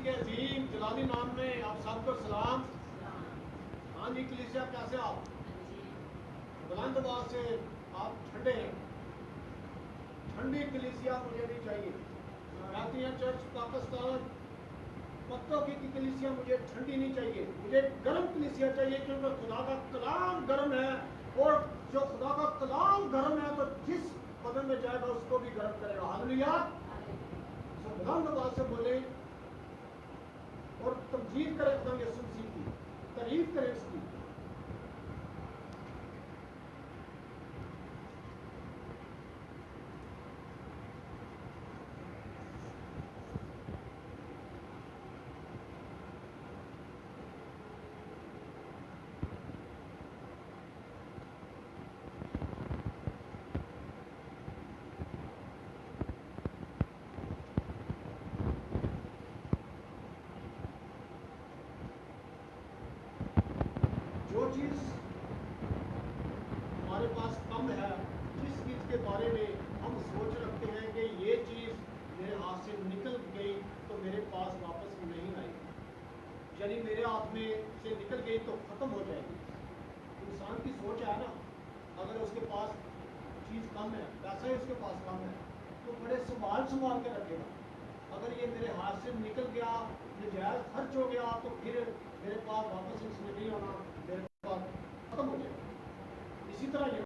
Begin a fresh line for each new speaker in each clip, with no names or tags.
के अजीम जलाली नाम में आप सबको सलाम। हाँ जी कलीसिया, कैसे आप? बुलंद आवाज से आप ठंडे हैं। ठंडी कलीसिया मुझे नहीं चाहिए। रातियाँ चर्च पाकिस्तान पत्तों की कलीसिया मुझे ठंडी नहीं चाहिए, मुझे गर्म कलीसिया चाहिए, क्योंकि खुदा का कलाम गर्म है। और जो खुदा का कलाम गर्म है तो जिस कदम में जाएगा उसको भी गर्म करेगा। हालेलुया। तो बुलंद आवाज से बोले और तमजीद करें खुदा यीशु मसीह की, तारीफ करें उसकी। जो चीज़ हमारे पास कम है, जिस चीज़ के बारे में हम सोच रखते हैं कि ये चीज़ मेरे हाथ से निकल गई तो मेरे पास वापस नहीं आएगी, यानी मेरे हाथ में से निकल गई तो ख़त्म हो जाएगी। इंसान की सोच है ना, अगर उसके पास चीज़ कम है, पैसा ही उसके पास कम है, तो बड़े संभाल के रखेगा। अगर ये मेरे हाथ से निकल गया, नजायज़ खर्च हो गया, तो फिर मेरे पास वापस इसमें नहीं होना, मेरे पास खत्म हो जाएगा। इसी तरह ये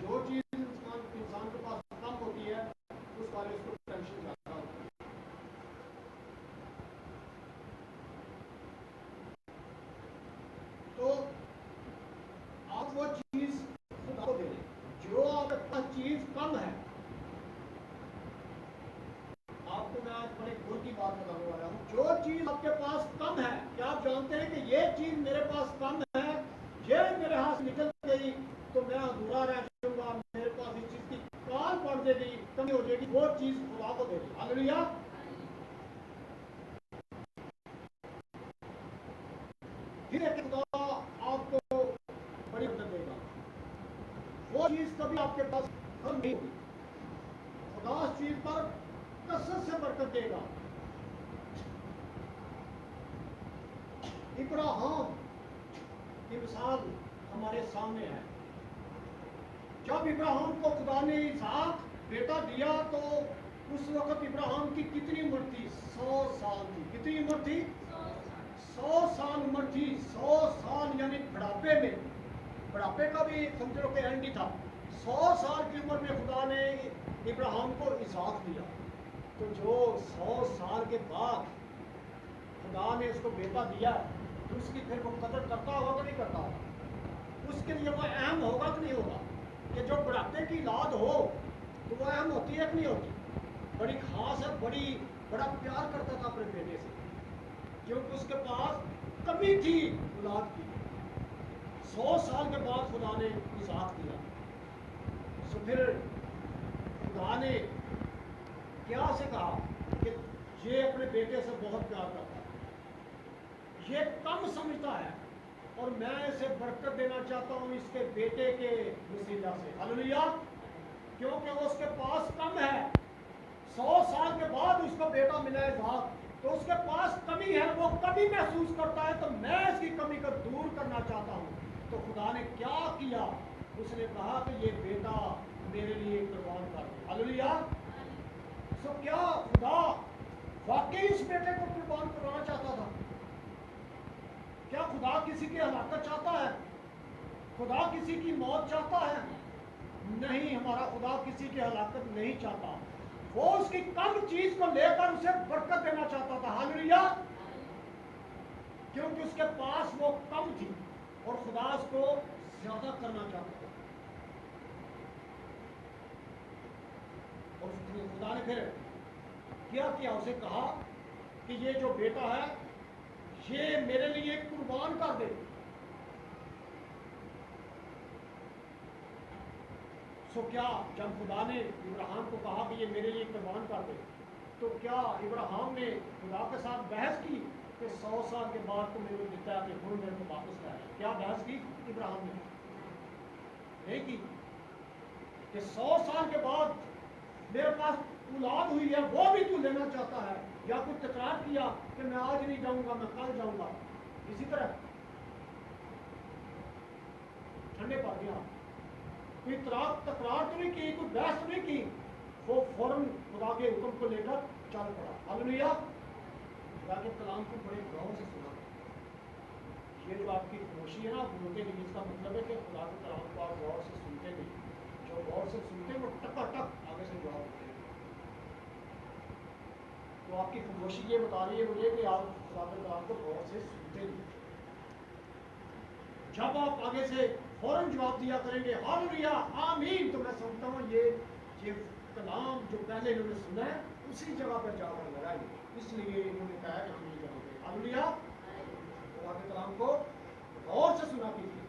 जो चीज़ इंसान के पास कम होती है उस बारे उसको टेंशन ज़्यादा होती है। तो आप वो चीज़ खुदा को दे दें। जो आपके पास चीज़ कम है, आपको मैं आज बड़े गुण की बात बताने वाला हूँ। जो चीज़ आपके पास कम है, क्या आप जानते हैं कि ये चीज़ मेरे पास कम है, ये मेरे हाथ से निकल गई तो मैं अधूरा रह जाऊंगा, मेरे पास इस चीज़ की काल पड़ जाएगी, कमी हो जाएगी, वो चीज़ खुदा को दे दे। हालेलुया। फिर एक खुदा आपको बड़ी मदद देगा। वो चीज़ कभी आपके पास कम नहीं होगी। खुदा उस चीज़ पर कसरत से बरकत देगा। इब्राहिम की मिसाल हमारे सामने है। जब इब्राहिम को खुदा ने इसहाक बेटा दिया तो उस वक्त इब्राहिम की कितनी उम्र थी? 100 साल थी। कितनी उम्र थी? 100 साल उम्र थी। 100 साल यानी बुढ़ापे में, बुढ़ापे का भी समझ लो कि एंड ही था। 100 साल की उम्र में खुदा ने इब्राहिम को इसहाक दिया। तो जो 100 साल के बाद खुदा ने उसको बेटा दिया, तो उसकी फिर वो कदर करता होगा कि नहीं करता होगा? उसके लिए वो अहम होगा कि नहीं होगा? कि जो बुढ़ापे की औलाद हो तो वो अहम होती है कि नहीं होती? बड़ी खास है, बड़ा प्यार करता था अपने बेटे से, क्योंकि उसके पास कमी थी औलाद की। 100 साल के बाद खुदा ने इसहाक दिया। तो फिर खुदा ने क्या से कहा कि ये अपने बेटे से बहुत प्यार करता है, ये कम समझता है और मैं इसे बरकत देना चाहता हूँ इसके बेटे के वसीला से। हालेलुया। क्योंकि वो उसके पास कम है। 100 साल के बाद उसको बेटा मिला है इसहाक, तो उसके पास कमी है, वो कमी महसूस करता है, तो मैं इसकी कमी को दूर करना चाहता हूँ। तो खुदा ने क्या किया? उसने कहा कि ये बेटा मेरे लिए कुर्बान कर दो। हालेलुया। तो क्या खुदा वाकई इस बेटे को कुर्बान करवाना चाहता था? क्या खुदा किसी की हलाकत चाहता है? खुदा किसी की मौत चाहता है? नहीं, हमारा खुदा किसी की हलाकत नहीं चाहता। वो उसकी कम चीज को लेकर उसे बरकत देना चाहता था। हालेलुया। क्योंकि उसके पास वो कम थी और खुदा उसको ज्यादा करना चाहता था। और खुदा ने फिर क्या किया? उसे कहा कि ये जो बेटा है ये मेरे लिए कुर्बान कर दे। सो क्या जब खुदा ने इब्राहिम को कहा कि ये मेरे लिए कुर्बान कर दे, तो क्या इब्राहिम ने खुदा के साथ बहस की कि 100 साल के बाद तो मेरे देता है कि हुन मेरे को वापस लाया? क्या बहस की इब्राहिम ने? नहीं की। कि 100 साल के बाद मेरे पास اولاد ہوئی ہے وہ بھی تو لینا چاہتا ہے، یا کوئی تکرار کیا کہ میں آج نہیں جاؤں گا میں کل جاؤں گا، اسی طرح ٹھنڈے پڑ گیا، کوئی تکرار تو نہیں کی، کوئی بحث تو نہیں کی، وہ فوراً خدا کے حکم کو لے کر چل پڑا۔ ہاللیلویہ، خدا کے کلام کو بڑے غور سے سنا۔ یہ جو آپ کی خاموشی ہے نا بولتے نہیں، اس کا مطلب ہے کہ خدا کے کلام کو آپ غور سے سنتے نہیں، جو غور سے سنتے ہیں وہ ٹکا ٹک آگے سے جواب دیتے ہیں۔ تو آپ کی خاموشی یہ بتا رہی ہے مجھے کہ آپ خدا کے کلام کو غور سے سنتے نہیں، جب آپ آگے سے فوراً جواب دیا کریں گے ہاللیلویہ آمین، تو میں سمجھتا ہوں یہ کلام جو پہلے انہوں نے سنا ہے اسی جگہ پر جا کر لگا ہے، اس لیے انہوں نے کہا کہ ہم یہ جاؤ گے۔ ہاللیلویہ، خدا کے کلام کو غور سے سنا کیجیے۔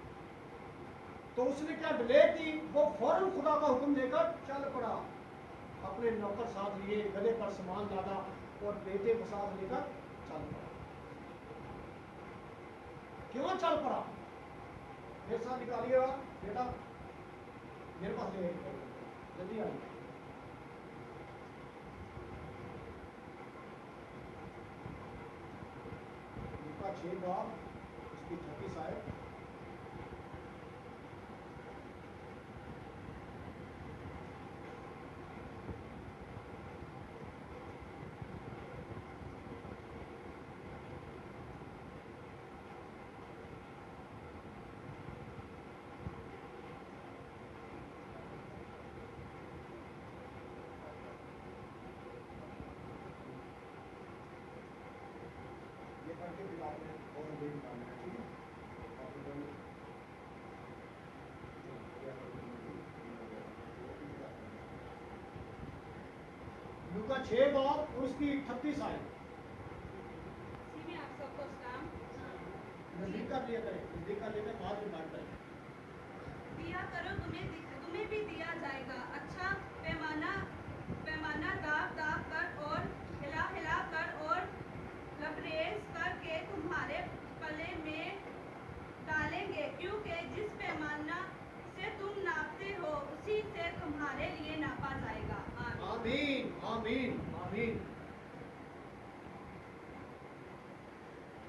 تو اس نے کیا ڈیلے کی، وہ فوراً خدا کا حکم دے کر چل پڑا، اپنے نوکر ساتھ لیے، گدھے پر سامان لادا اور بیٹے کو ساتھ لے کر چل پڑا۔ کیوں چل پڑا؟ میرے ساتھ نکالیے گا بیٹا، میرے پاس لے جلدی آئیے۔ لوکا 6 باب اس کی 36 آیت۔ لوکا 6 باب اور اس کی 38 آیت۔
اسی میں آپ سب کو سلام۔
نزدیک کر لیا کریں، نزدیک کر لیا کریں، بعد میں بات کریں۔
دیا کرو تمہیں بھی دیا جائے گا، اچھا پیمانہ داب کر اور ہلا کر اور لبریز کر کے تمہارے پلے میں ڈالیں گے، کیونکہ جس پیمانہ سے تم ناپتے ہو اسی سے تمہارے لیے ناپا جائے گا۔
آمین آمین آمین۔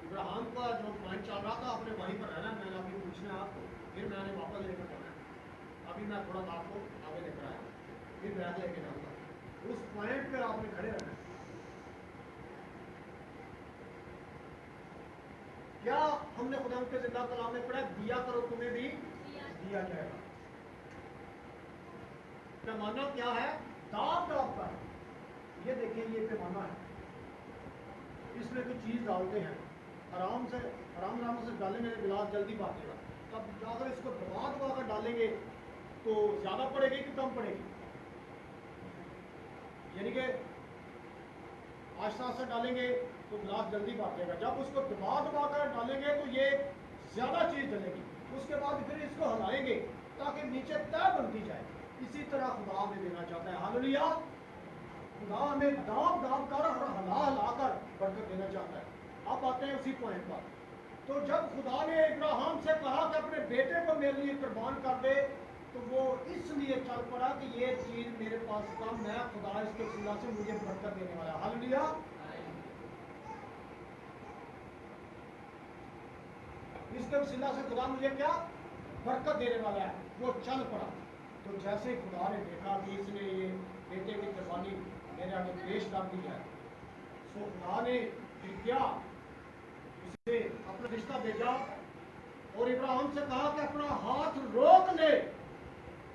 ابراہیم کا جو پوائنٹ چل رہا تھا آپ نے وہیں پر رہنا، میں نے ابھی پوچھنا ہے آپ کو، پھر میں نے واپس لے کر جانا ہے، ابھی میں تھوڑا آپ کو آگے لے کر آیا، پھر بیگ لے کے جاؤں گا، اس پوائنٹ پہ آپ نے کھڑے رہنا ہے۔ کیا ہم نے خدا کے زندہ کلام میں پڑھا دیا کرو تمہیں بھی دیا جائے گا؟ پیمانہ کیا ہے؟ داب کا۔ یہ دیکھیں یہ پیمانہ ہے، اس میں کوئی چیز ڈالتے ہیں، آرام سے ڈالیں گے، گلاس جلدی پاتے گا، تب جا کر اس کو دبا کر ڈالیں گے تو زیادہ پڑے گی کہ کم پڑے گی؟ یعنی کہ آہستہ ڈالیں گے تو گلاس جلدی پاتے گا، جب اس کو دبا کر ڈالیں گے تو یہ زیادہ چیز ڈلے گی، اس کے بعد پھر اس کو ہلائیں گے تاکہ نیچے طے بنتی جائے۔ اسی طرح خدا ہمیں دینا چاہتا ہے، ہاللیلویہ، خدا ہمیں داب کر اور ہلا کر برکت دینا چاہتا ہے۔ اب آتے ہیں اسی پوائنٹ پر، تو جب خدا نے ابراہیم سے کہا کہ اپنے بیٹے کو میرے لیے قربان کر دے، تو وہ اس لیے چل پڑا کہ یہ چیز میرے پاس کم ہے، خدا اس کے وسیلہ سے مجھے برکت دینے والا ہے۔ ہاللیلویہ، اس کے وسیلہ سے خدا مجھے کیا برکت دینے والا ہے، وہ چل پڑا۔ تو جیسے خدا نے دیکھا کہ اس نے یہ بیٹے کی قربانی میرے آگے پیش کر دی ہے، سو خدا نے پھر کیا اسے اپنا رشتہ بھیجا اور ابراہیم سے کہا کہ اپنا ہاتھ روک لے،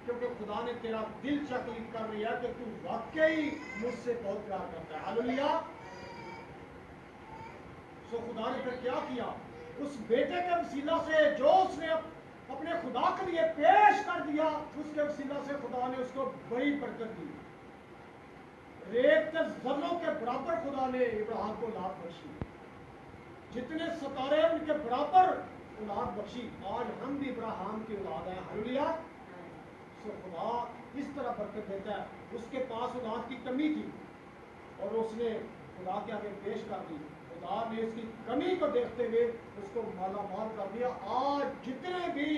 کیونکہ خدا نے تیرا دل چکلی کر لیا کہ تو واقعی مجھ سے بہت پیار کرتا ہے۔ ہاللیلویہ، سو خدا نے پھر کیا کیا، اس بیٹے کے وسیلہ سے جو اس نے اپنے خدا کے لیے پیش کر دیا، اس کے وسیلہ سے خدا نے اس کو بڑی برکت دی، ریت کے ذروں کے برابر خدا نے ابراہیم کو اولاد بخشی، جتنے ستارے ان کے برابر اولاد بخشی۔ آج ہم بھی ابراہیم کی اولاد ہیں۔ ہاللیلویہ، سو خدا اس طرح برکت دیتا ہے۔ اس کے پاس اولاد کی کمی تھی اور اس نے خدا کے آگے پیش کر دی، خدا نے اس کی کمی کو دیکھتے ہوئے اس کو مالا مال کر دیا۔ آج جتنے بھی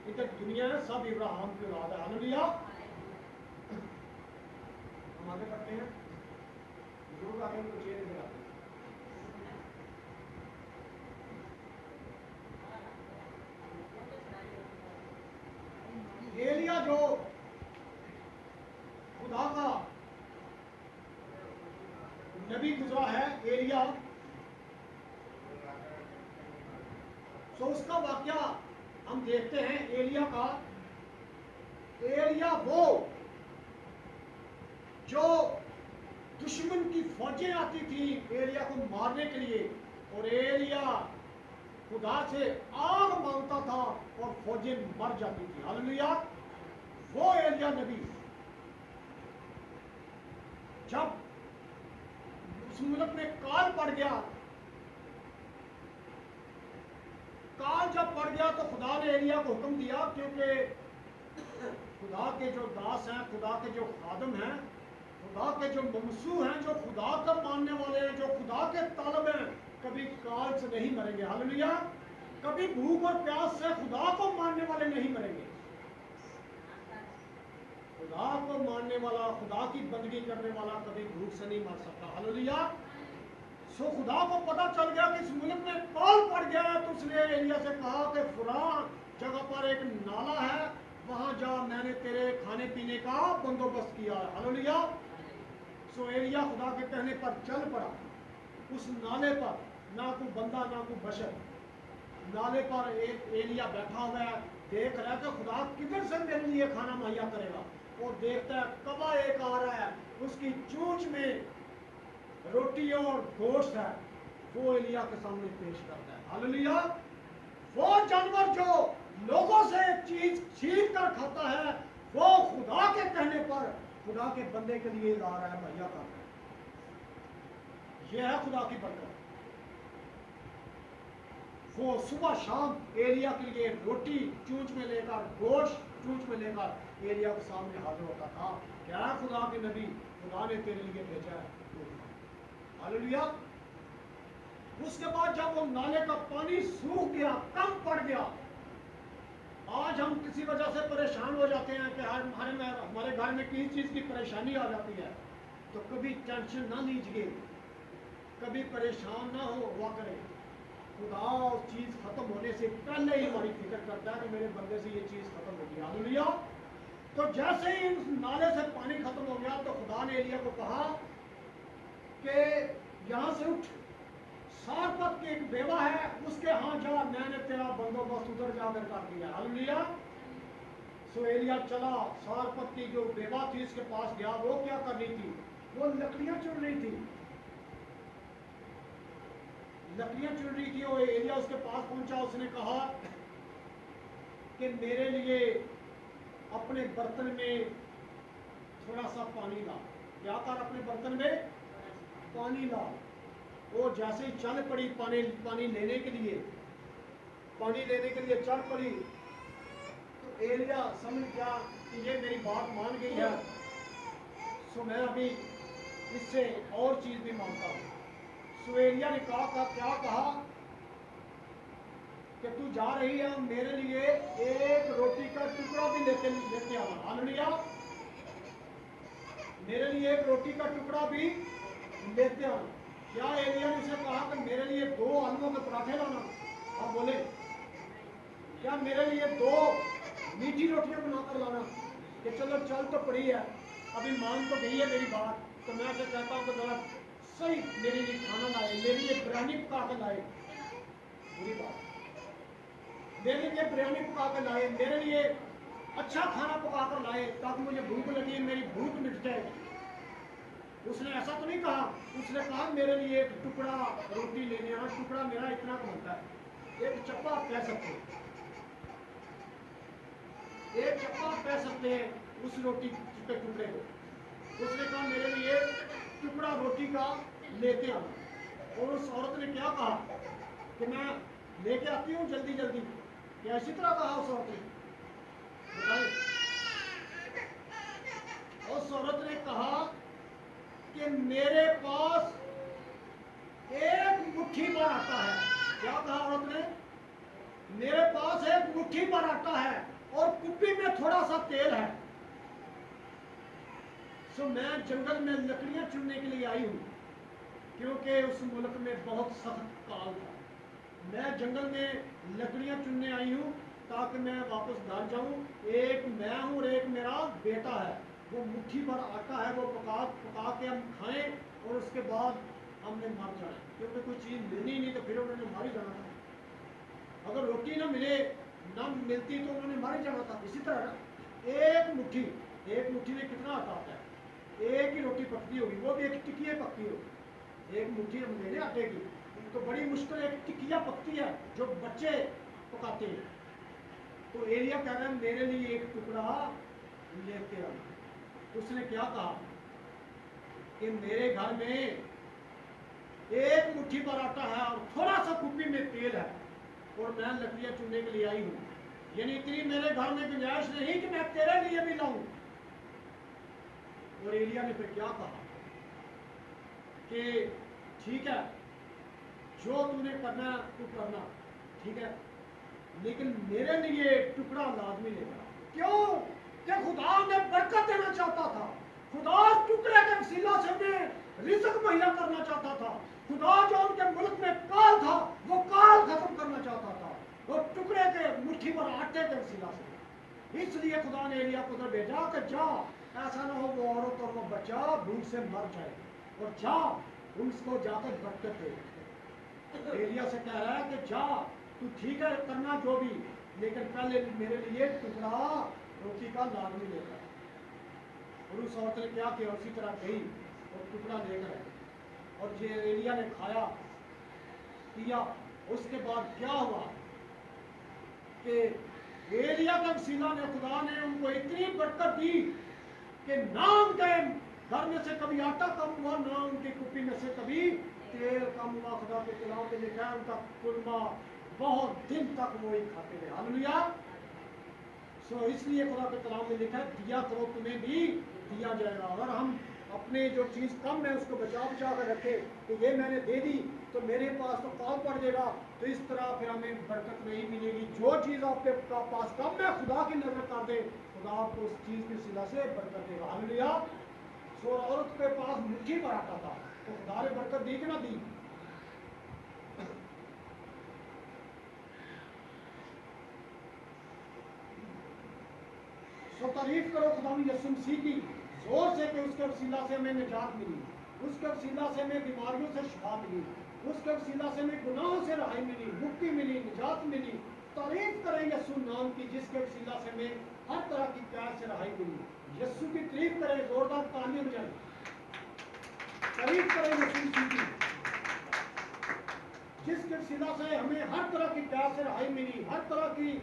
ادھر دنیا ہے سب ابراہیم کی اولاد ہے۔ ہاللیلویہ، ہم آگے بڑھتے ہیں۔ बुजुर्ग आगे उनको चेहरे दिखाते एलिया जो खुदा का नबी गुजरा है एलिया, तो उसका वाक्या हम देखते हैं एलिया का। एलिया वो जो दुश्मन की फौजें आती थी एलिया को मारने के लिए, और एलिया खुदा से आग मांगता था और फौजें मर जाती थी। हालेलुया। वो एलिया नबी जब उस मुल्क में काल पड़ गया, काल जब पड़ गया तो खुदा ने एलिया को हुक्म दिया, क्योंकि खुदा के जो दास हैं, खुदा के जो खादम हैं, खुदा के जो ममसू हैं, जो खुदा का मानने वाले हैं, जो खुदा के तालब हैं, कभी काल से नहीं मरेंगे। हालेलुया। कभी भूख और प्यास से खुदा को मानने वाले नहीं मरेंगे। खुदा को मानने वाला, खुदा की बंदगी करने वाला कभी भूख से नहीं मर सकता। हालेलुया। सो खुदा को पता चल गया कि इस मुल्क में काल पड़ गया है, तो उसने एलिया से कहा कि फलां जगह पर एक नाला है, वहां जा, मैंने तेरे खाने पीने का बंदोबस्त किया है। हालेलुया। सो एलिया खुदा के कहने पर चल पड़ा उस नाले पर। ना कोई बंदा ना कोई बशर, नाले पर एक एलिया बैठा हुआ है, देख रहा है कि खुदा किधर से मेरे लिए खाना मुहैया करेगा। और देखता है कबा एक आ रहा है, उसकी चोंच में रोटी और गोश्त है, वो एलिया के सामने पेश करता है। हालेलुया। वो जानवर जो लोगों से चीज छीन कर खाता है, वो खुदा के कहने पर खुदा के बंदे के लिए ला रहा है, मुहैया कर रहा है। यह है खुदा की बरकत। वो सुबह शाम एलिया के लिए रोटी चूंच में लेकर, गोश्त चूंच में लेकर एलिया के सामने हाजिर होता था। क्या खुदा के नबी, खुदा ने तेरे लिए भेजा है। हालेलुया। उसके बाद जब वो नाले का पानी सूख गया, कम पड़ गया, आज हम किसी वजह से परेशान हो जाते हैं कि हमारे घर में किसी चीज की परेशानी आ जाती है, तो कभी टेंशन ना लीजिए, कभी परेशान ना हुआ करें। खुदा उस चीज खत्म होने से पहले ही हमारी फिक्र करता है कि मेरे बंदे से ये चीज खत्म होगी। हालेलुया। तो जैसे ही उस नाले से पानी खत्म हो गया, तो खुदा ने एलिया को कहा कि यहां से उठ, सारपत की एक बेवा है, उसके यहाँ जा, मैंने तेरा बंदोबस्त उधर जाकर कर दिया। हालेलुया। सो एलिया चला, सारपत की जो बेवा थी उसके पास गया। वो क्या कर रही थी? वो लकड़ियां चुन रही थी, लकड़ियां चुन रही थी। और एलिया उसके पास पहुंचा, उसने कहा कि मेरे लिए अपने बर्तन में थोड़ा सा पानी ला। क्या कर? अपने बर्तन में पानी ला। वो जैसे ही चल पड़ी पानी लेने के लिए, पानी लेने के लिए चल पड़ी, तो एलिया समझ गया कि ये मेरी बात मान गई है, सो मैं अभी इससे और चीज भी मांगता हूँ। सो एलिया ने क्या कहा कि तू जा रही है, मेरे लिए एक रोटी का टुकड़ा भी लेते आना। हालेलुया। मेरे लिए एक रोटी का टुकड़ा भी लेते आना। क्या एलिया ने उसे कहा कि मेरे लिए 2 आलूओं के पराठे लाना? आप बोले, क्या मेरे लिए 2 मीठी रोटियां बनाकर लाना? कि चलो चल तो पड़ी है, अभी मान तो गई है मेरी बात, तो मैं उसे कहता हूँ कि जरा सही मेरे लिए खाना लाए, मेरे लिए बिरयानी पका कर लाए। बुरी बात, मेरे लिए बिरयानी पका कर लाए, मेरे लिए अच्छा खाना पका कर लाए, ताकि मुझे भूख लगी, मेरी भूख मिट जाए। उसने ऐसा तो नहीं कहा, उसने कहा मेरे लिए एक टुकड़ा रोटी लेने आना। टुकड़ा मेरा इतना बनता है, एक चप्पा आप कह सकते हैं, एक चप्पा आप कह सकते हैं उस रोटी के टुकड़े को। उसने कहा मेरे लिए टुकड़ा रोटी का लेके आना। और उस औरत ने क्या कहा कि मैं लेके आती हूँ जल्दी जल्दी। क्या इसी तरह कहा उस औरत ने? बताइए। उस औरत ने कहा कि मेरे पास एक मुट्ठी भर आटा है। क्या कहा औरत ने? मेरे पास एक मुट्ठी भर आटा है और कुप्पी में थोड़ा सा तेल है। सो मैं जंगल में लकड़ियां चुनने के लिए आई हूं, کہ اس ملک میں بہت سخت کال تھا. میں جنگل میں لکڑیاں چننے آئی ہوں تاکہ میں واپس گھر جاؤں. ایک میں ہوں اور ایک میرا بیٹا ہے. وہ مٹھی بھر آٹا ہے, وہ پکا کے ہم کھائیں اور اس کے بعد ہم نے مر جانا, کیونکہ کوئی چیز ملنی نہیں تو پھر انہوں نے مر ہی جانا تھا. اگر روٹی نہ ملتی تو انہوں نے مر ہی جانا تھا. اسی طرح ایک مٹھی میں کتنا آٹا آتا ہے, ایک ہی روٹی پکتی ہوگی, وہ بھی ایک ٹکیے پکتی ہوگی. ایک مٹھی ہم لے لیں آٹے کی تو بڑی مشکل ایک ٹکیا پکتی ہے جو بچے پکاتے ہیں. تو ایلیا کہہ رہا ہے میرے لیے ایک ٹکڑا لے کے آؤ. اس نے کیا کہا کہ میرے گھر میں ایک مٹھی پر آٹا ہے اور تھوڑا سا کپی میں تیل ہے اور میں لکڑیاں چننے کے لیے آئی ہوں. یعنی اتنی میرے گھر میں گنجائش نہیں کہ میں تیرے لیے بھی لاؤں. اور ایلیا نے پھر کیا کہا کہ ٹھیک ہے جو تم نے کرنا تو کرنا, ٹھیک ہے, لیکن میرے لیے ٹکڑا لازمی لے گا. کیوں کہ خدا نے برکت دینا چاہتا تھا. خدا ٹکڑے کے وسیلہ سے ہمیں رزق مہیا کرنا چاہتا تھا. خدا جو ان کے ملک میں کال تھا وہ کال ختم کرنا چاہتا تھا, وہ ٹکڑے کے مٹھی پر آٹے کے وسیلہ سے. اس لیے خدا نے ایلیا کو ادھر بھیجا کہ جا, ایسا نہ ہو وہ عورت اور وہ بچہ بھوک سے مر جائے, اور جا اس کو جا کر برکت دے. ایلیا سے کہہ رہا ہے کہ جا تو ٹھیک ہے کرنا جو بھی, لیکن پہلے میرے لیے ٹکڑا روٹی کا لازمی لے کر. اور اس عورت نے کیا کیا, اسی طرح گئی اور ٹکڑا لے کر آئی اور یہ ایلیا نے کھایا پیا. اس کے بعد کیا ہوا کہ ایلیا کا وسیلہ نے خدا نے ان کو اتنی برکت دی کہ نہ ان کے گھر میں سے کبھی آٹا کم ہوا, نہ ان کی کپی میں سے کبھی تیل کم ہوا. خدا کے کلام میں لکھا ہے ان کا قربہ بہت دن تک وہی کھاتے رہے. ہاللیلویا. سو اس لیے خدا کے کلام میں لکھا ہے دیا کرو تمہیں بھی دیا جائے گا. اگر ہم اپنے جو چیز کم ہے اس کو بچا کر رکھے کہ یہ میں نے دے دی تو میرے پاس تو کال پڑ جائے گا, تو اس طرح پھر ہمیں برکت نہیں ملے گی. جو چیز آپ کے پاس کم ہے خدا کی نظر کر دے, خدا آپ کو اس چیز کی صلہ سے برکت دے گا. ہاللیلویا. سو عورت کے پاس مٹھی پر آتا تھا تو خدا نے برکت دی کہ نہ دی. سو تعریف کرو خدا یسوع مسیح کی زور سے کہ اس کے وسیلہ سے ہمیں نجات ملی, اس کے وسیلہ سے ہمیں بیماریوں سے شفا ملی, اس کے وسیلہ سے ہمیں گناہوں سے رہائی ملی, مکتی ملی, نجات ملی. تعریف کریں یسوع نام کی جس کے وسیلہ سے ہمیں ہر طرح کی قید سے رہائی ملی. یسوع کی تعریف کریں, زوردار تالیاں بجائیں. تعریف کریں یسوع مسیح کی جس کے وسیلہ سے ہمیں ہر طرح کی قید سے رہائی ملی, ہر طرح کی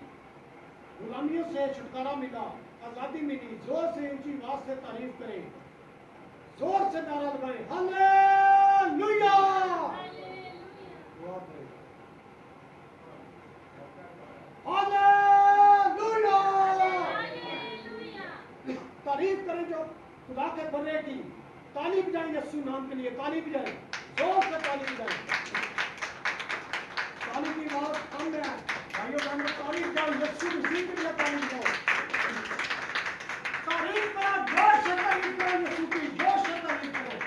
غلامیوں سے چھٹکارا ملا, آزادی ملی. زور سے اونچی آواز سے تعریف کریں, زور سے نعرہ لگائیں ہاللیلویا. ہاللیلویا. تعریف کریں جو خدا کے بندے کی. تالی بجائیں یسوع نام کے لیے, تالی بجائیں, زور سے تالی بجائیں. تالی کی آواز کم ہے بھائیوں بہنوں, تالی بجائیں یسوع مسیح کے لیے, تالی بجائیں. تعریف کرو, جوش سے تعریف کرو یسوع کی, جوش سے تعریف کرو.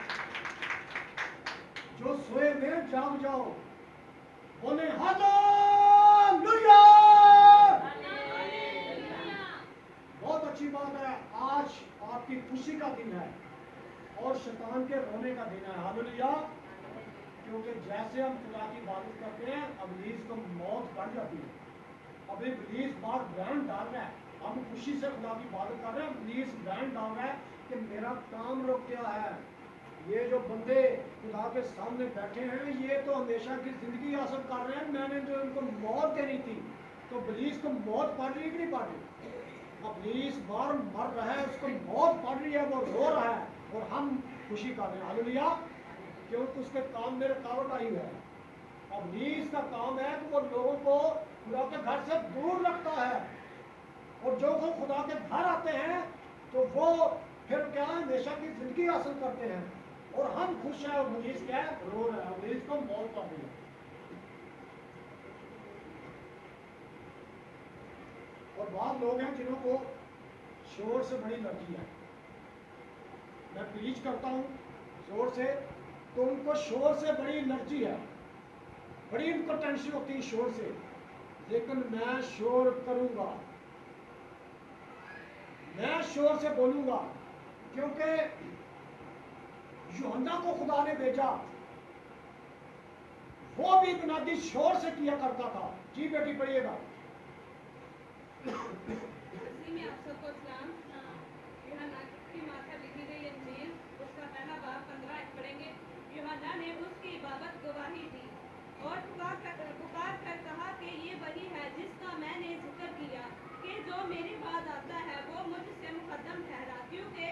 جو سوئے میں جاگ جاؤ, بولے ہاللیلویا. بہت اچھی بات ہے. آج آپ کی خوشی کا دن ہے اور شیطان کے رونے کا دن ہے. ہاللیلویا. کیونکہ جیسے ہم خدا کی عبادت کرتے ہیں ابلیس کو موت بڑھ جاتی ہے. اب ابلیس بار برانڈ ڈال رہا ہے, ہم خوشی سے خدا کی عبادت کر رہے ہیں, ابلیس برانڈ ڈال رہا ہے کہ میرا کام رک گیا ہے. یہ جو بندے خدا کے سامنے بیٹھے ہیں یہ تو ہمیشہ کی زندگی حاصل کر رہے ہیں, میں نے جو ان کو موت دینی تھی. تو ابلیس کو موت پڑ رہی ہے کہ نہیں پڑ رہی؟ ابلیس بار مر رہا ہے, اس کو موت پڑ رہی ہے, وہ رو رہا ہے اور ہم خوشی کر رہے ہیں. ہاللیلویا. کیونکہ اس کے کام میں رکاوٹ آئی ہے. ابلیس کا کام ہے کہ وہ لوگوں کو خدا کے گھر سے دور رکھتا ہے, اور جو وہ خدا کے گھر آتے ہیں تو وہ پھر کیا ہے ہمیشہ کی زندگی حاصل کرتے ہیں, اور ہم خوش ہیں, اور ابلیس کیا ہے رو رہا ہے, ابلیس کو موت پڑ رہی ہے. اور بعض لوگ ہیں جنہوں کو شور سے بڑی لگی ہے. میں پریچ کرتا ہوں زور سے तो उनको शोर से बड़ी एलर्जी है, बड़ी उनको टेंशन होती है शोर से, लेकिन मैं शोर करूंगा, मैं शोर से बोलूंगा, क्योंकि यूहन्ना को खुदा ने भेजा, वो भी बुनियादी शोर से किया करता था। जी बेटी पढ़िएगा।
मसीह में आप सबको सलाम। यूहन्ना की मार्फत लिखी गई इंजील, उसका पहला बाब 15 पढ़ेंगे। यूहन्ना ने उसकी बाबत गवाही दी और पुकार कर कहा कि ये वही है जिसका मैंने जिक्र किया कि जो मेरे बाद आता है वो मुझसे मुकद्दम ठहरा, क्योंकि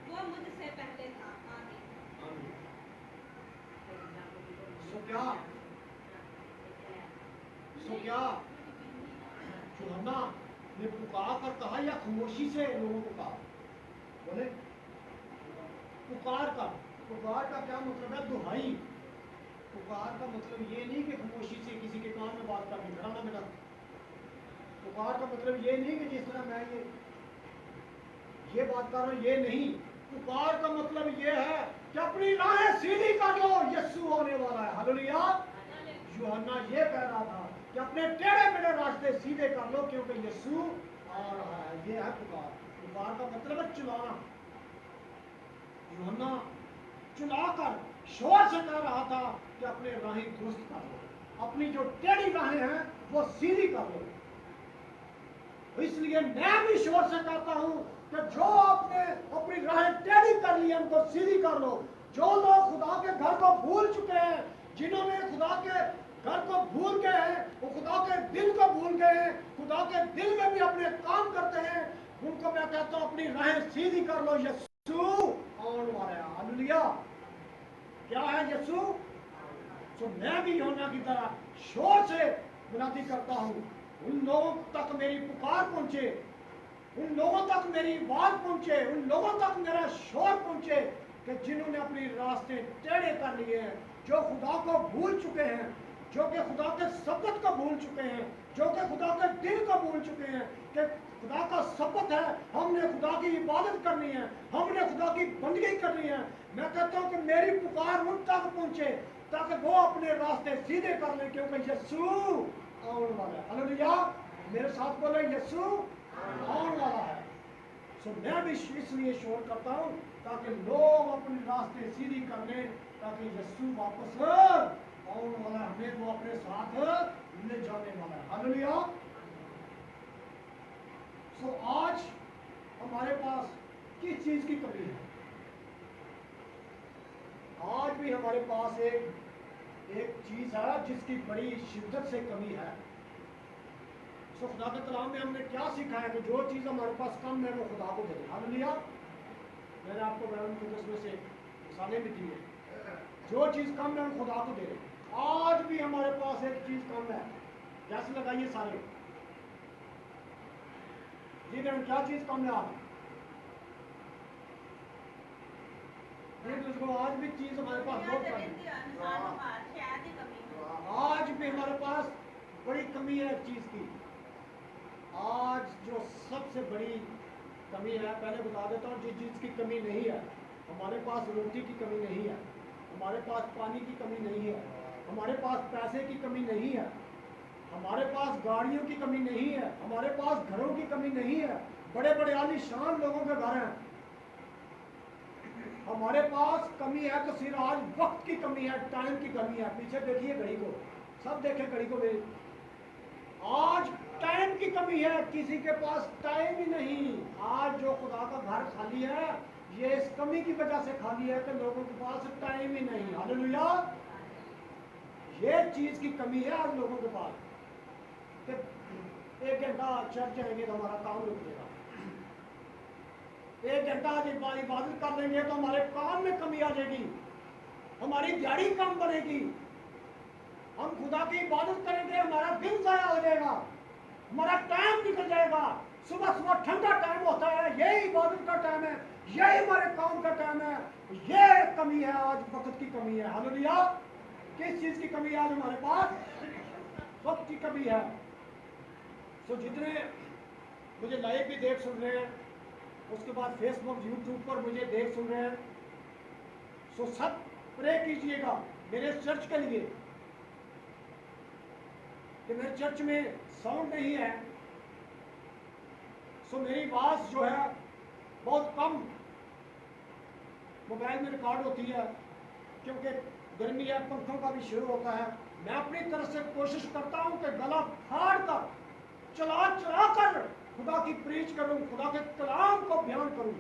वो मुझसे पहले था। आमीन।
सो क्या यूहन्ना ने पुकार कर कहा या खामोशी से लोगों को कहा? बोले पुकार का क्या मतलब है? दुहाई। पुकार का मतलब ये नहीं कि खामोशी से किसी के कान में बात करके खड़ा ना बेटा। पुकार का मतलब ये नहीं कि जिस तरह मैं ये बात कर रहा हूँ, ये नहीं। पुकार का मतलब ये है कि अपनी राहें सीधी कर लो, यीशु आने वाला है। हालेलुया। यूहन्ना ये कह रहा था कि अपने टेढ़े मेढ़े रास्ते सीधे कर लो, क्योंकि यीशु आ रहा है। ये है पुकार। पुकार का मतलब है चुनाना। यूहन्ना चुनाकर शोर से कह रहा था कि अपने राहें दुरुस्त कर लो, अपनी जो टेढ़ी राहें हैं वो सीधी कर लो। तो इसलिए मैं भी शोर से कहता हूं कि जो आपने अपनी राहें टेढ़ी कर ली, उनको सीधी कर लो। जो लोग खुदा के घर को भूल चुके हैं, जिन्होंने खुदा के घर को भूल गए हैं, वो खुदा के दिल को भूल गए हैं, खुदा के दिल में भी अपने काम करते हैं, उनको मैं कहता हूं अपनी राहें सीधी कर लो। यीशु आने वाला है। हालेलुया। क्या है यीशु? तो मैं भी यूहन्ना की तरह शोर से विनती करता हूं, उन लोगों तक मेरी पुकार पहुंचे, उन लोगों तक मेरी आवाज पहुंचे, उन लोगों तक मेरा शोर पहुंचे कि जिन्होंने अपने रास्ते टेढ़े कर लिए हैं, जो खुदा को भूल चुके हैं, जो कि खुदा के शब्द को भूल चुके हैं, जो कि खुदा के दिल को भूल चुके हैं कि खुदा का शब्द है, हमने खुदा की इबादत करनी है, हमने खुदा की बंदगी करनी है। मैं कहता हूं कि मेरी पुकार उन तक पहुंचे ताकि वो अपने रास्ते सीधे कर लें, क्योंकि यीशु आने वाला है। हालेलुया। मेरे साथ बोले यीशु आने वाला है। सो मैं भी इसलिए शोर करता हूं ताकि लोग अपने रास्ते सीधी कर लें, ताकि यीशु वापस आने वाला है, हमें वो अपने साथ ले जाने वाला है। हालेलुया। सो आज हमारे पास किस चीज की कमी है? आज भी हमारे पास एक चीज है जिसकी बड़ी शिद्दत से कमी है। सो खुदा के कलाम में हमने क्या सीखा है कि जो चीज हमारे पास कम है वो खुदा को दे दे। हालेलुया। मैंने आपको बैरन कुदस में से मिसालें भी दी है। जो चीज कम है वो खुदा को दे दे। आज भी हमारे पास एक चीज कम है। कैसे लगाइए सारे? जी बहन, क्या चीज कम है? आप आज भी चीज हमारे पास बहुत कम है। आज भी हमारे पास बड़ी कमी है एक चीज की। आज जो सबसे बड़ी कमी है, पहले बता देता हूँ जिस चीज की कमी नहीं है। हमारे पास रोटी की कमी नहीं है, हमारे पास पानी की कमी नहीं है, हमारे पास पैसे की कमी नहीं है, हमारे पास गाड़ियों की कमी नहीं है, हमारे पास घरों की कमी नहीं है। बड़े बड़े आलीशान लोगों के घर हैं। हमारे पास कमी है तो सिर्फ आज वक्त की कमी है, टाइम की कमी है। पीछे देखिए घड़ी को, सब देखें घड़ी को मेरी। आज टाइम की कमी है, किसी के पास टाइम ही नहीं। आज जो खुदा का घर खाली है, ये इस कमी की वजह से खाली है कि लोगों के पास टाइम ही नहीं। हालेलुया। ये चीज की कमी है आज लोगों के पास कि 1 घंटा चर्च जाएंगे तो हमारा काम रुक जाएगा, 1 घंटा इबादत कर लेंगे तो हमारे काम में कमी आ जाएगी, हमारी दिहाड़ी कम बनेगी, हम खुदा की इबादत करेंगे हमारा दिन जाया हो जाएगा, हमारा टाइम निकल जाएगा। सुबह सुबह ठंडा टाइम होता है, यही इबादत का टाइम है, यही हमारे काम का टाइम है। ये कमी है, आज वक्त की कमी है। हालेलुया। किस चीज की कमी है आज हमारे पास? वक्त की कमी है। तो जितने मुझे लाइव भी देख सुन रहे हैं, उसके बाद फेसबुक यूट्यूब पर मुझे देख सुन रहे हैं, सो सब प्रे कीजिएगा मेरे चर्च के लिए कि मेरे चर्च में साउंड नहीं है, सो मेरी आवाज जो है बहुत कम मोबाइल में रिकॉर्ड होती है, क्योंकि गर्मी है, पंखों का भी शुरू होता है। मैं अपनी तरफ से कोशिश करता हूं कि गला फाड़ कर चला चला कर खुदा की प्रीच करूं, खुदा के कलाम को बयान करूं।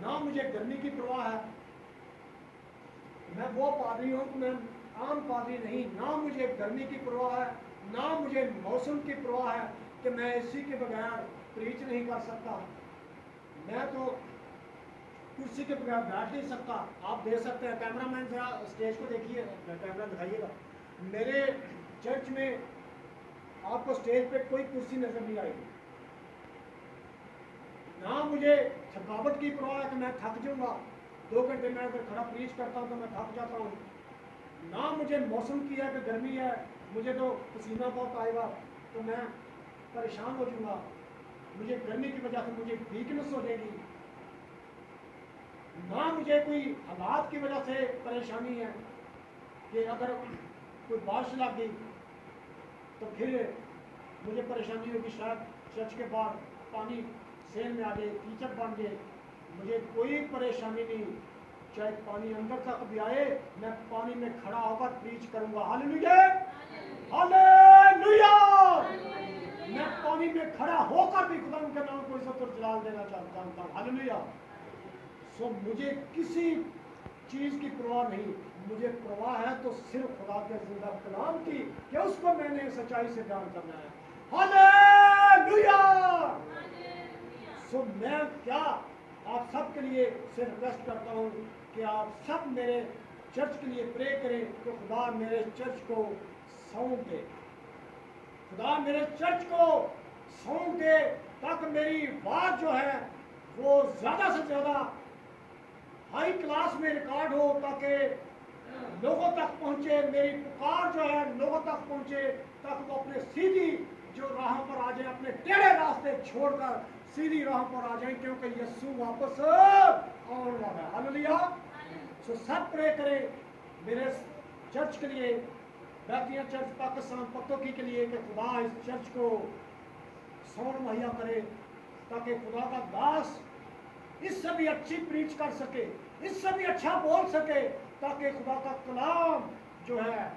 ना मुझे गर्मी की परवाह है, मैं वो पादरी हूं कि मैं आम पादरी नहीं। ना मुझे गर्मी की परवाह है, ना मुझे मौसम की परवाह है कि मैं इसी के बगैर प्रीच नहीं कर सकता। मैं तो कुर्सी के बगैर बैठ नहीं सकता। आप देख सकते हैं, कैमरामैन जरा स्टेज को देखिए, कैमरा दिखाइएगा। मेरे चर्च में आपको स्टेज पे कोई कुर्सी नजर नहीं आएगी। ना मुझे थकावट की परवाह है कि मैं थक जाऊंगा, 2 घंटे मैं अगर खड़ा प्रीच करता हूँ तो मैं थक जाता हूँ। ना मुझे मौसम की है कि गर्मी है, मुझे तो पसीना बहुत आएगा तो मैं परेशान हो जाऊंगा, मुझे गर्मी की वजह से मुझे वीकनेस हो जाएगी। ना मुझे कोई हालात की वजह से परेशानी है कि अगर कोई बारिश लग गई तो फिर मुझे परेशानी होगी, शायद चर्च के बाहर पानी सेल में आ जाए, कीचड़ बन जाए। मुझे कोई परेशानी नहीं, चाहे पानी अंदर तक भी आए, मैं पानी में खड़ा होकर प्रीच करूंगा। Hallelujah, hallelujah. मैं पानी में खड़ा होकर भी खुदा के नाम को इज्जत और जलाल देना चाहता हूँ। हालेलुया। सो मुझे किसी चीज की परवाह नहीं, मुझे परवाह है तो सिर्फ खुदा के जिंदा कलाम की कि उसको मैंने सच्चाई से बयान करना है। हालेलुया। सो मैं क्या आप सब के लिए से रिक्वेस्ट करता हूँ कि आप सब मेरे चर्च के लिए प्रे करें कि खुदा मेरे चर्च को साउंड दे, खुदा मेरे चर्च को साउंड दे, ताकि मेरी बात जो है वो ज्यादा से ज्यादा हाई क्लास में रिकॉर्ड हो, ताकि लोगों तक पहुंचे, मेरी पुकार जो है लोगों तक पहुंचे, ताकि वो अपने सीधी जो राह पर आ जाए, अपने टेढ़े रास्ते छोड़कर सीधी राह पर आ जाए, क्योंकि यीशु वापस आने वाला है। हालेलुया। सो सब प्रे करें मेरे चर्च के लिए, बैतिया चर्च पाकिस्तान पत्तोकी के लिए, कि खुदा इस चर्च को साउंड मुहैया करे, ताकि खुदा का दास इससे भी अच्छी प्रीच कर सके, इससे भी अच्छा बोल सके, ताकि खुदा का कलाम जो है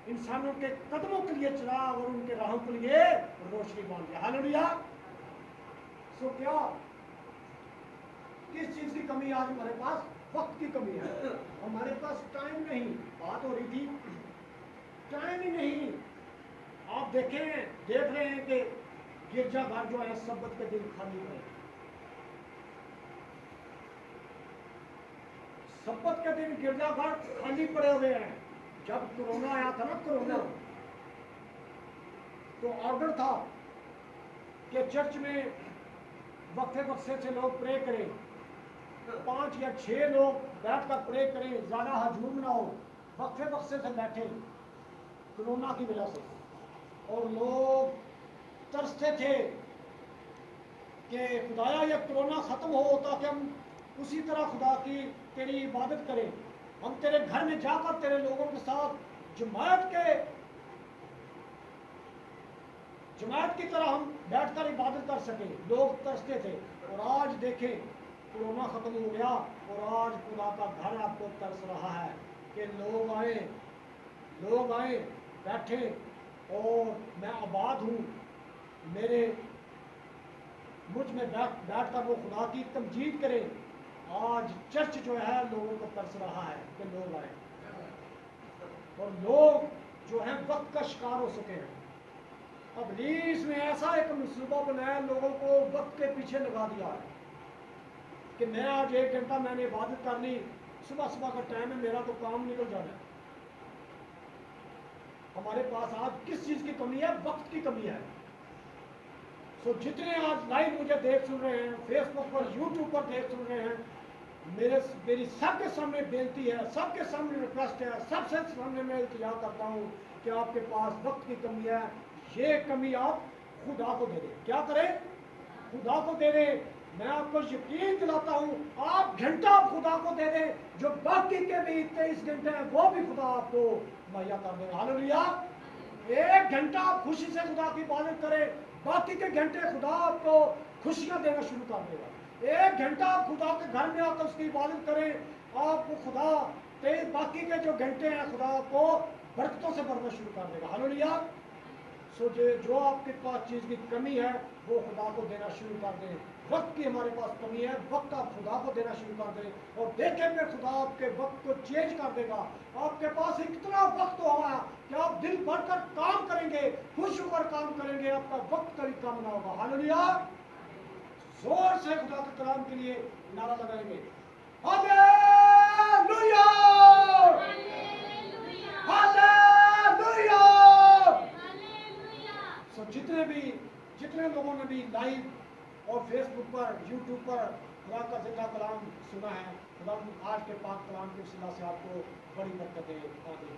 इंसानों के कदमों के लिए चिराग और उनके राहों के लिए रोशनी बन जाए। हालेलुया। सो क्या किस चीज की कमी आज हमारे पास? वक्त की कमी है, हमारे पास टाइम नहीं। बात हो रही थी, टाइम ही नहीं। आप देख रहे हैं कि गिरजाघर जो है सब्बत के दिन खाली है, सब्बत के दिन गिरजाघर खाली पड़े हुए हैं। जब कोरोना आया था ना, कोरोना, तो ऑर्डर था कि चर्च में वक्फे बक्से से लोग प्रे करें, 5 या 6 लोग बैठकर प्रे करें, ज्यादा हजूम ना हो, वक्फे बक्से से बैठे कोरोना की वजह से। और लोग तरसते थे कि खुदाया ये कोरोना खत्म हो, ताकि हम उसी तरह खुदा की तेरी इबादत करें, हम तेरे घर में जाकर तेरे लोगों के साथ जमात की तरह हम बैठकर इबादत कर सकें। लोग तरसते थे। और आज देखें, कोरोना खत्म हो गया और आज खुदा का घर आपको तरस रहा है कि लोग आए बैठे, और मैं आबाद हूँ, मुझ में बैठकर वो खुदा की तमजीद करें। आज चर्च जो है लोगों को तरस रहा है कि लोग आए, और लोग जो है वक्त का शिकार हो सके हैं। इब्लीस ने ऐसा एक मंसूबा बनाया, लोगों को वक्त के पीछे लगा दिया है कि मैं आज 1 घंटा मैंने इबादत कर ली, सुबह का टाइम है, मेरा तो काम निकल जाना है। हमारे पास आज किस चीज की कमी है? वक्त की कमी है। सो जितने आज लाइव मुझे देख सुन रहे हैं, फेसबुक पर, यूट्यूब पर देख सुन रहे हैं, मेरी सबके सामने बेनती है, सबके सामने रिक्वेस्ट है, सबसे सामने मैं इल्तिजा करता हूँ कि आपके पास वक्त की कमी है, ये कमी आप खुदा को दे दें। क्या करें? खुदा को दे दें। मैं आपको यकीन दिलाता हूँ, आप घंटा खुदा को दे दें, जो बाकी के भी 23 घंटे हैं वो भी खुदा आपको मुहैया कर देगा। हालेलुया। 1 घंटा आप खुशी से खुदा की इबादत करें, बाकी के घंटे खुदा आपको खुशियाँ देना शुरू कर देगा। 1 घंटा आप खुदा के घर में आकर उसकी इबादत करें, आपको खुदा बाकी के जो घंटे हैं खुदा आपको बरकतों से भरना शुरू कर देगा। हालेलुया। सो जो आपके पास चीज़ की कमी है वो खुदा को देना शुरू कर दें। वक्त की हमारे पास कमी है, वक्त आप खुदा को देना शुरू कर दें और देखेंगे खुदा आपके वक्त को चेंज कर देगा। आपके पास इतना वक्त होगा कि आप दिल भर कर काम करेंगे, खुश होकर काम करेंगे, आपका वक्त कभी कम ना होगा। हालेलुया। जोर से खुदा के कलाम के लिए नारा लगाएंगे, हालेलुया, हालेलुया। सो जितने लोगों ने भी लाइव और फेसबुक पर, यूट्यूब पर खुदा का जिंदा कलाम सुना है, खुदा आज के पाक कलाम की वसीला से आपको बड़ी बरकतें आगे